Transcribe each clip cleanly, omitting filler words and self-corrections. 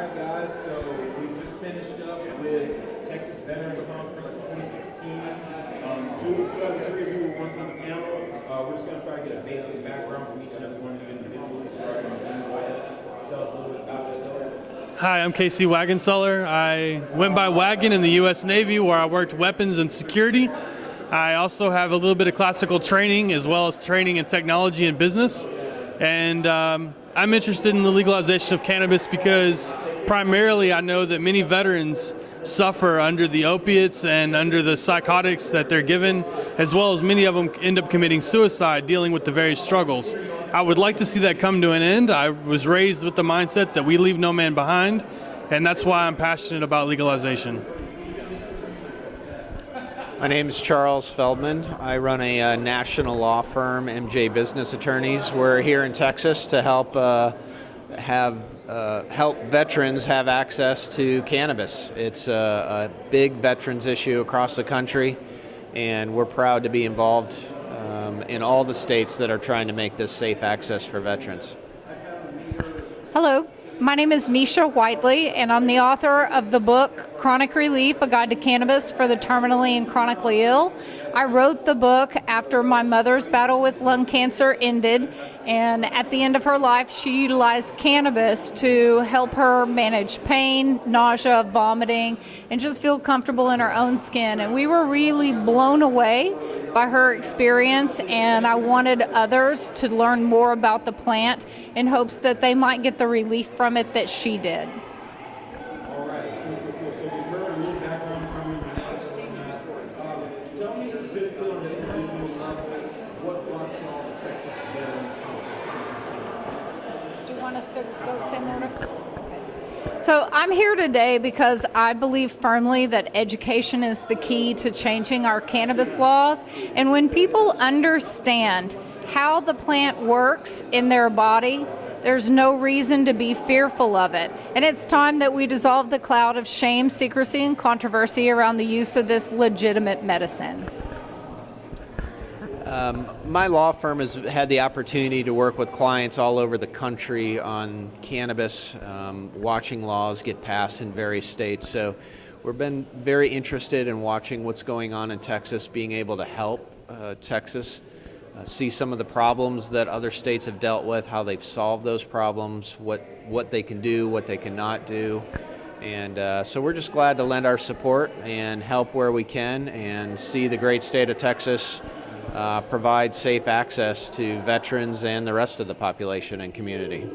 right, guys, so we just finished up with Texas Veterans Conference 2016. Two out of the three of you were once on the panel. We're just going to try to get a basic background from each and every one of you individually. Tell us a little bit about yourself. Hi, I'm Casey Wagenseller. I went by Wagon in the U.S. Navy, where I worked weapons and security. I also have a little bit of classical training, as well as training in technology and business. And I'm interested in the legalization of cannabis because primarily I know that many veterans suffer under the opiates and under the psychotics that they're given, as well as many of them end up committing suicide dealing with the various struggles. I would like to see that come to an end. I was raised with the mindset that we leave no man behind, and that's why I'm passionate about legalization. My name is Charles Feldman. I run a national law firm, MJ Business Attorneys. We're here in Texas to help help veterans have access to cannabis. It's a big veterans issue across the country, and we're proud to be involved in all the states that are trying to make this safe access for veterans. Hello, my name is Nisha Whiteley, and I'm the author of the book Chronic Relief, A Guide to Cannabis for the Terminally and Chronically Ill. I wrote the book after my mother's battle with lung cancer ended, and at the end of her life, she utilized cannabis to help her manage pain, nausea, vomiting, and just feel comfortable in her own skin. And we were really blown away by her experience, and I wanted others to learn more about the plant in hopes that they might get the relief from it that she did. All right, cool. So we heard a little background from you. Tell me specifically on the individual level, what brought you all to Texas Veterans Conference 2016? Do you want us to go the same order? Okay. So I'm here today because I believe firmly that education is the key to changing our cannabis laws. And when people understand how the plant works in their body, there's no reason to be fearful of it. And it's time that we dissolve the cloud of shame, secrecy, and controversy around the use of this legitimate medicine. My law firm has had the opportunity to work with clients all over the country on cannabis, watching laws get passed in various states. So we've been very interested in watching what's going on in Texas, being able to help Texas see some of the problems that other states have dealt with, how they've solved those problems, what they can do, what they cannot do. And so we're just glad to lend our support and help where we can and see the great state of Texas provide safe access to veterans and the rest of the population and community.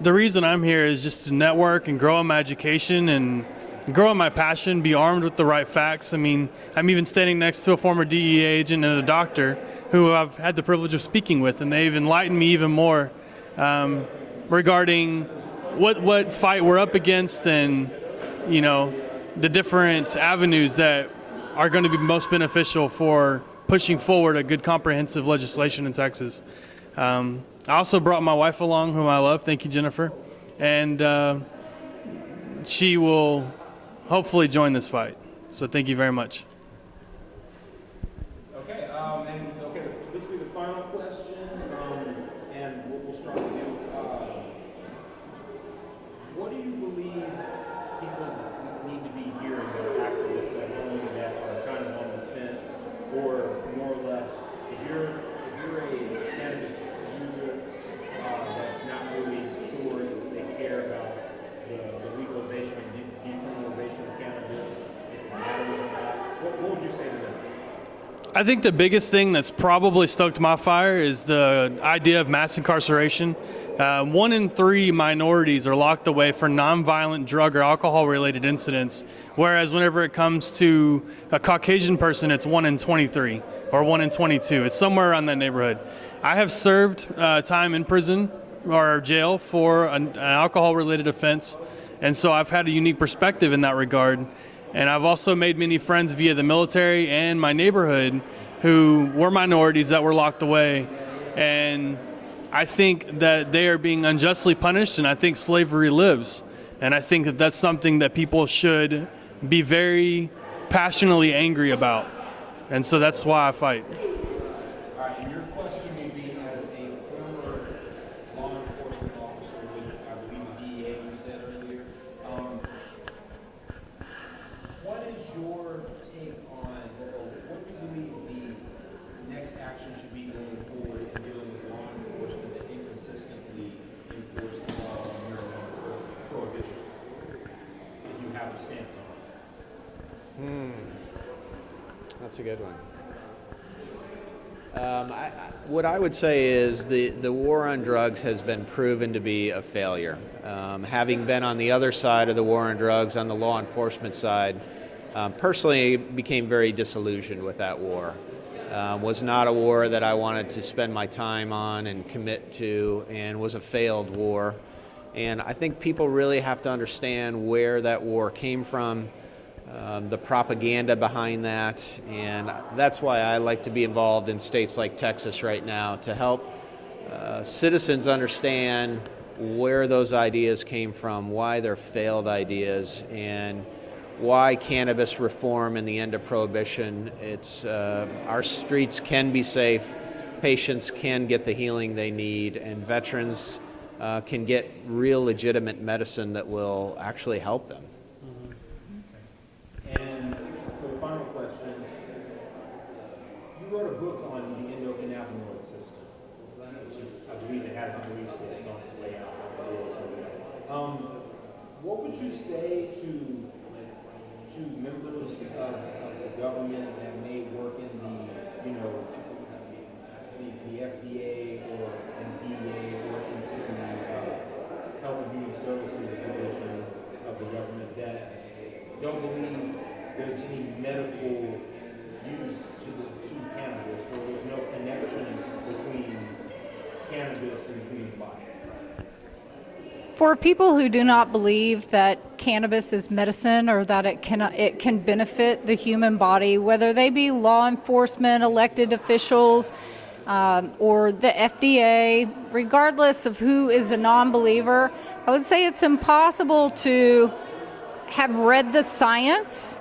The reason I'm here is just to network and grow my education and grow my passion, be armed with the right facts. I mean, I'm even standing next to a former DEA agent and a doctor who I've had the privilege of speaking with, and they've enlightened me even more regarding what fight we're up against and, you know, the different avenues that are going to be most beneficial for pushing forward a good comprehensive legislation in Texas. I also brought my wife along, whom I love. Thank you, Jennifer. And she will hopefully join this fight. So thank you very much. Okay, this will be the final question, and we'll start with you. What do you believe people need to be hearing that are activists that are looking at are kind of on the fence, or more or less, if you're a cannabis user that's not really sure if they care about the legalization and decriminalization of cannabis, if it matters or not, what would you say to them? I think the biggest thing that's probably stoked my fire is the idea of mass incarceration. 1 in 3 minorities are locked away for nonviolent drug or alcohol-related incidents, whereas whenever it comes to a Caucasian person, it's 1 in 23 or 1 in 22. It's somewhere around that neighborhood. I have served time in prison or jail for an alcohol-related offense, and so I've had a unique perspective in that regard. And I've also made many friends via the military and my neighborhood who were minorities that were locked away. And I think that they are being unjustly punished, and I think slavery lives. And I think that that's something that people should be very passionately angry about. And so that's why I fight. All right, and your question would be, as a former law enforcement officer with That's a good one. What I would say is the war on drugs has been proven to be a failure. Having been on the other side of the war on drugs, on the law enforcement side, personally became very disillusioned with that war. Was not a war that I wanted to spend my time on and commit to, and was a failed war. And I think people really have to understand where that war came from, the propaganda behind that, and that's why I like to be involved in states like Texas right now to help citizens understand where those ideas came from, why they're failed ideas, and why cannabis reform and the end of prohibition. It's our streets can be safe, patients can get the healing they need, and veterans can get real legitimate medicine that will actually help them. And for the final question, you wrote a book on the endocannabinoid system, which is, I believe it hasn't released yet, it's on its way out. What would you say to members of the government that may work in the, you know, the FDA or DEA or into the Health and Human Services Division of the government that don't believe there's any medical use to cannabis, or there's no connection between cannabis and the human body? For people who do not believe that cannabis is medicine or that it can benefit the human body, whether they be law enforcement, elected officials, or the FDA, regardless of who is a non-believer, I would say it's impossible to have read the science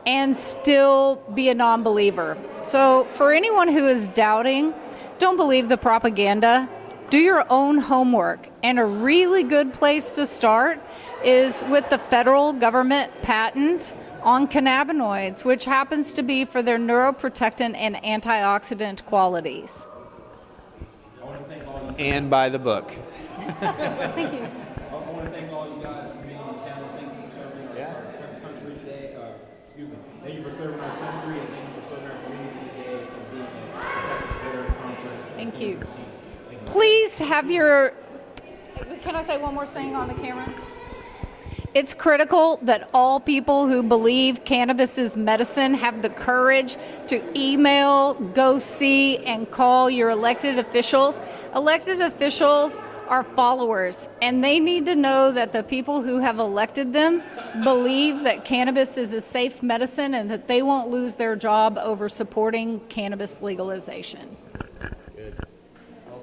and still be a non-believer. So for anyone who is doubting, don't believe the propaganda. Do your own homework. And a really good place to start is with the federal government patent on cannabinoids, which happens to be for their neuroprotectant and antioxidant qualities. And buy the book. Thank you. I want to thank all you guys for being on the panel. Thank you for serving our country today. Thank you for serving our country, and thank you for serving our community today and being at the Texas Veteran Conference. Thank you. Please have your, can I say one more thing on the camera? It's critical that all people who believe cannabis is medicine have the courage to email, go see, and call your elected officials. Elected officials are followers, and they need to know that the people who have elected them believe that cannabis is a safe medicine and that they won't lose their job over supporting cannabis legalization.